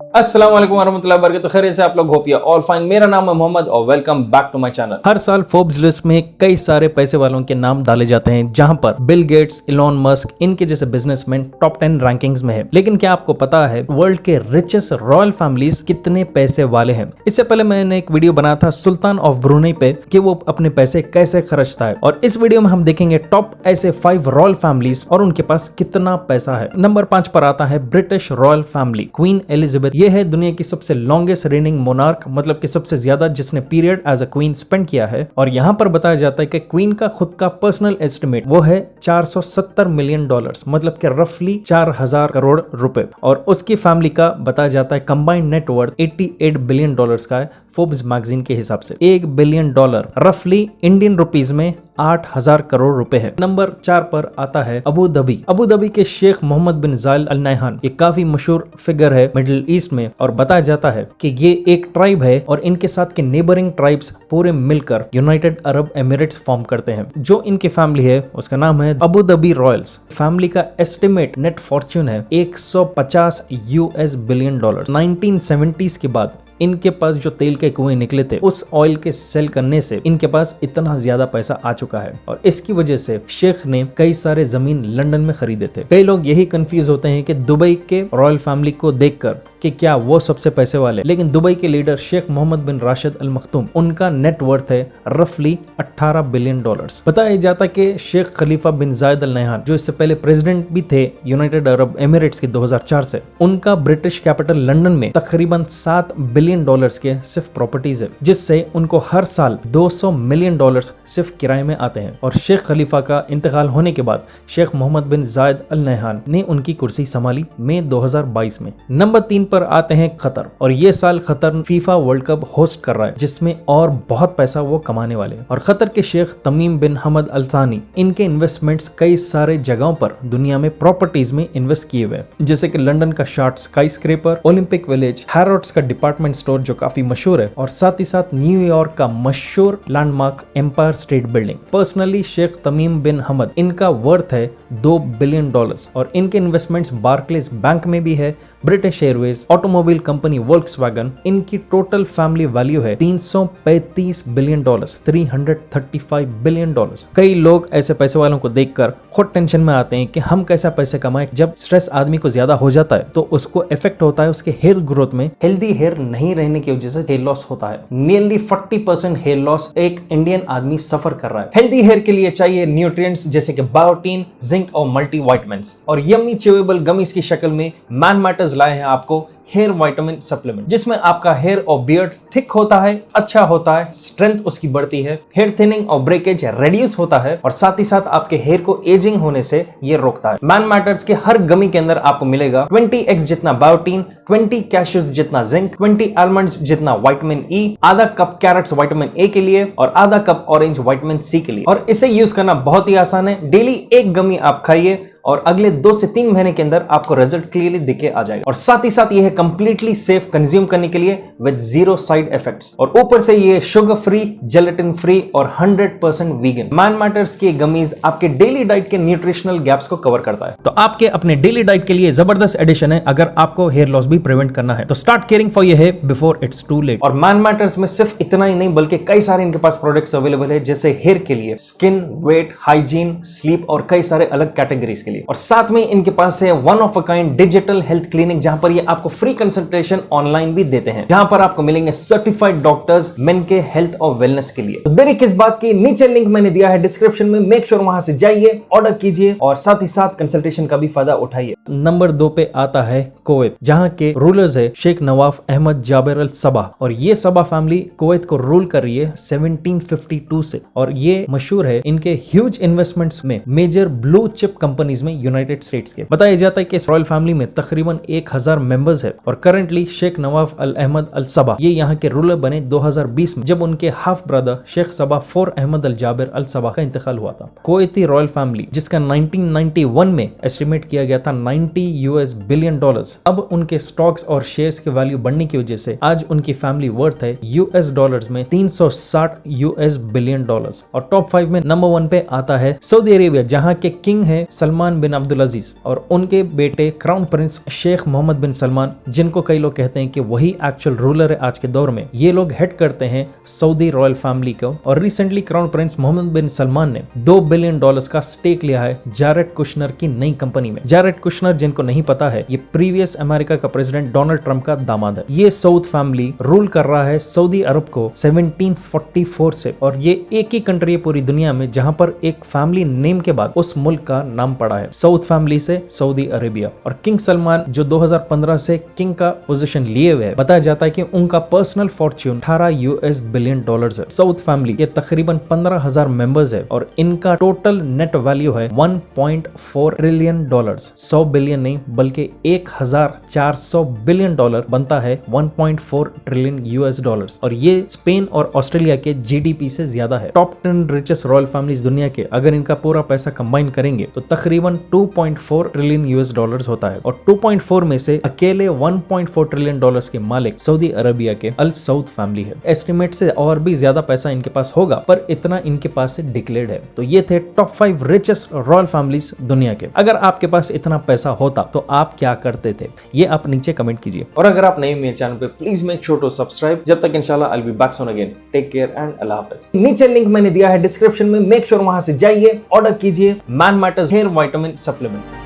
अस्सलाम वालेकुम वरहमतुल्लाहि वबरकातुहू। खैरियत से आप लोग होपिया ऑल फाइन। मेरा नाम है मोहम्मद और welcome back to my channel. हर साल फोर्ब्स लिस्ट में कई सारे पैसे वालों के नाम डाले जाते हैं, जहां पर बिल गेट्स, इलॉन मस्क, इनके जैसे बिजनेसमैन टॉप 10 रैंकिंग्स में है। लेकिन क्या आपको पता है वर्ल्ड के रिचेस्ट रॉयल फैमिलीज कितने पैसे वाले हैं? इससे पहले मैंने एक वीडियो बनाया था सुल्तान ऑफ ब्रुनेई पे कि वो अपने पैसे कैसे खर्चता है, और इस वीडियो में हम देखेंगे टॉप ऐसे 5 रॉयल फैमिलीज और उनके पास कितना पैसा है। नंबर 5 पर आता है British royal family, queen Elizabeth. ये है दुनिया की सबसे लॉन्गेस्ट रेनिंग मोनार्क, मतलब कि सबसे ज्यादा जिसने period as a queen spend किया है। और यहाँ पर बताया जाता है कि क्वीन का खुद का पर्सनल एस्टिमेट वो है $470 मिलियन, मतलब कि रफली 4000 करोड़ रुपए। और उसकी फैमिली का बताया जाता है कंबाइंड नेटवर्थ $88 बिलियन का है फोर्ब्स मैगजीन के हिसाब से। $1 बिलियन रफली इंडियन रुपीज में 8000 करोड़ रुपए है। नंबर 4 पर आता है अबू धाबी। अबू धाबी के शेख मोहम्मद बिन जायद अल नहयान, ये काफी मशहूर फिगर है मिडिल ईस्ट में, और बताया जाता है कि ये एक ट्राइब है और इनके साथ के नेबरिंग ट्राइब्स पूरे मिलकर यूनाइटेड अरब एमिरेट्स फॉर्म करते हैं। जो इनकी फैमिली है उसका नाम है अबू धाबी रॉयल्स। फैमिली का एस्टिमेट नेट फॉर्च्यून है $150 बिलियन। 1970s के बाद इनके पास जो तेल के कुएं निकले थे, उस ऑयल के सेल करने से इनके पास इतना ज्यादा पैसा आ चुका है, और इसकी वजह से शेख ने कई सारे जमीन लंदन में खरीदे थे। कई लोग यही कंफ्यूज होते हैं कि दुबई के रॉयल फैमिली को देखकर कि क्या वो सबसे पैसे वाले, लेकिन दुबई के लीडर शेख मोहम्मद बिन राशिद अल मखतूम, उनका नेट वर्थ है रफली $18 बिलियन। बताया जाता है कि शेख खलीफा बिन जायद अल नहयान, जो इससे पहले प्रेसिडेंट भी थे यूनाइटेड अरब एमिरेट्स के 2004 से, उनका ब्रिटिश कैपिटल लंदन में तकरीबन $7 बिलियन के सिर्फ प्रॉपर्टीज है, जिससे उनको हर साल $200 मिलियन सिर्फ किराए में आते हैं। और शेख खलीफा का इंतकाल होने के बाद शेख मोहम्मद बिन जायद अल नहयान ने उनकी कुर्सी संभाली मई 2022 में। नंबर 3 पर आते हैं कतर, और ये साल Qatar FIFA world cup host कर रहा है, जिसमें और बहुत पैसा वो कमाने वाले हैं। और कतर के शेख तमीम बिन हमद अल थानी, इनके इन्वेस्टमेंट्स कई सारे जगहों पर दुनिया में प्रॉपर्टीज में इन्वेस्ट किए हुए, जैसे कि लंदन का short sky scraper, Olympic village, Harrods का डिपार्टमेंट स्टोर जो काफी मशहूर है, और साथ ही साथ न्यूयॉर्क का मशहूर landmark Empire State Building. Personally Sheikh Tamim bin Hamad, इनका वर्थ है $2 बिलियन, और इनके इन्वेस्टमेंट्स बार्कलेज बैंक में भी है, British Airways, automobile company Volkswagen. इनकी टोटल फैमिली वैल्यू है $335 बिलियन, $335 बिलियन। कई लोग ऐसे पैसे वालों को देखकर खुद टेंशन में आते हैं कि हम कैसा पैसे कमाएं। जब स्ट्रेस आदमी को ज्यादा हो जाता है तो उसको इफेक्ट होता है उसके हेयर ग्रोथ में। हेल्दी हेयर नहीं रहने की वजह से हेयर लॉस होता है। नियरली 40% हेयर लॉस एक इंडियन आदमी सफर कर रहा है। हेल्दी हेयर के लिए चाहिए न्यूट्रिएंट्स जैसे कि बायोटीन, जिंक और मल्टीविटामिन्स। और यम्मी च्यूएबल गमीज की शक्ल में मैन मैटर्स लाए हैं आपको हेयर विटामिन सप्लीमेंट, जिसमें आपका हेयर और बियर्ड थिक होता है, अच्छा होता है, स्ट्रेंथ उसकी बढ़ती है, हेयर थिनिंग और ब्रेकेज रेड्यूस होता है, और साथ ही साथ आपके हेयर को एजिंग होने से ये रोकता है। मैन मैटर्स के हर गमी के अंदर आपको मिलेगा 20x जितना बायोटीन, 20 कैश्यूज जितना जिंक, 20 आलमंड्स जितना विटामिन ई, आधा कप कैरेट्स विटामिन ए के लिए, और आधा कप ऑरेंज विटामिन सी के लिए। और इसे यूज करना बहुत ही आसान है। डेली एक गमी आप खाइए और अगले 2 से 3 महीने के अंदर आपको रिजल्ट क्लियरली दिखे आ जाएगा। और साथ ही साथ ये है कंप्लीटली सेफ कंज्यूम करने के लिए विद 0 साइड इफेक्ट्स, और ऊपर से ये शुगर फ्री, जेलेटिन फ्री और 100% वीगन। मैन मैटर्स के गमीज आपके डेली डाइट के न्यूट्रिशनल गैप्स को कवर करता है, तो आपके अपने डेली डाइट के लिए जबरदस्त एडिशन है। अगर आपको हेयर लॉस भी प्रिवेंट करना है तो start caring for your hair before it's too late. और मैन मैटर्स में सिर्फ इतना ही नहीं बल्कि कई सारे इनके पास प्रोडक्ट्स अवेलेबल है, जैसे हेयर के लिए स्किन, वेट, हाइजीन, स्लीप और कई सारे अलग कैटेगरीज के लिए। और साथ में इनके पास है one of a kind digital health clinic, जहां पर ये आपको फ्री कंसल्टेशन ऑनलाइन भी देते हैं, जहां पर आपको मिलेंगे सर्टिफाइड डॉक्टर्स मेन के हेल्थ और वेलनेस के लिए। तो देरी किस बात की, नीचे लिंक मैंने दिया है डिस्क्रिप्शन में, मेक श्योर वहां से जाइए, ऑर्डर कीजिए और साथ ही साथ कंसल्टेशन का भी फायदा उठाइए। नंबर 2 पे आता है कुवैत, जहां के रूलर्स है शेख नवाफ अहमद जाबिर अल सबा, और ये सबा फैमिली कुवैत को रूल कर रही है 1752 से, और ये मशहूर है इनके ह्यूज इन्वेस्टमेंट्स में मेजर ब्लू चिप कंपनीज में यूनाइटेड स्टेट्स के। बताया जाता है कि इस रॉयल फैमिली में तकरीबन 1000 मेंबर्स है, और करंटली शेख नवाफ अल अहमद अल सबा ये यहाँ के रूलर बने 2020 में, जब उनके हाफ ब्रदर शेख सबा 4 अहमद अल जाबिर अल सबा का इंतकाल हुआ था। कुवैती रॉयल फैमिली जिसका 1991 में एस्टिमेट किया गया था $90 बिलियन, अब उनके स्टॉक्स और शेयर्स के वैल्यू बढ़ने की वजह से आज उनकी फैमिली वर्थ है $US में $360 बिलियन। और टॉप 5 में नंबर 1 पे आता है सऊदी अरेबिया, जहाँ के किंग है सलमान सलमान बिन अब्दुल अजीज और उनके बेटे क्राउन प्रिंस शेख मोहम्मद बिन सलमान, जिनको कई लोग कहते हैं कि वही एक्चुअल रूलर है आज के दौर में, ये लोग हेड करते हैं सऊदी रॉयल फैमिली को। और रिसेंटली क्राउन प्रिंस मोहम्मद बिन सलमान ने $2 बिलियन का स्टेक लिया है जैरेड कुशनर की नई कंपनी में। जैरेड कुशनर, जिनको नहीं पता है, ये प्रीवियस अमेरिका का प्रेसिडेंट डोनाल्ड ट्रंप का दामाद है। ये सऊद फैमिली रूल कर रहा है सऊदी अरब को 1744 से, और ये एक ही कंट्री है पूरी दुनिया में जहां पर एक फैमिली नेम के बाद उस मुल्क का नाम पड़ा है। सऊद फैमिली से सऊदी अरेबिया। और किंग सलमान जो 2015 से किंग का पोजीशन लिए हुए है, बताया जाता है कि उनका पर्सनल फॉर्च्यून $18 बिलियन है। सऊद फैमिली के तकरीबन 15,000 मेंबर्स है और इनका टोटल नेट वैल्यू है $1.4 ट्रिलियन। 100 बिलियन नहीं बल्कि 1400 बिलियन डॉलर बनता है $1.4 ट्रिलियन US। और ये स्पेन और ऑस्ट्रेलिया के जीडीपी से ज्यादा है। टॉप 10 रिचेस्ट रॉयल फैमिलीज दुनिया के अगर इनका पूरा पैसा कंबाइन करेंगे तो तकरीबन $2.4 ट्रिलियन US होता है। और 2.4 में से अकेले $1.4 ट्रिलियन के मालिक सऊदी अरबिया के अल सऊद फैमिली है। एस्टिमेट से और भी ज्यादा पैसा इनके पास होगा, पर इतना इनके पास से डिक्लेयर्ड है। तो ये थे टॉप 5 रिचेस्ट रॉयल फैमिलीज दुनिया के। अगर आपके पास इतना पैसा होता तो आप क्या करते थे, ये आप नीचे कमेंट कीजिए। और अगर आप नए मेरे चैनल पे, please make sure to subscribe. जब तक इंशाल्लाह I will be back soon again. Take care and अल्लाह हाफिज। नीचे लिंक मैंने दिया है डिस्क्रिप्शन में, मेक श्योर वहां से जाइए, ऑर्डर कीजिए Man Matters hair vitamin supplement.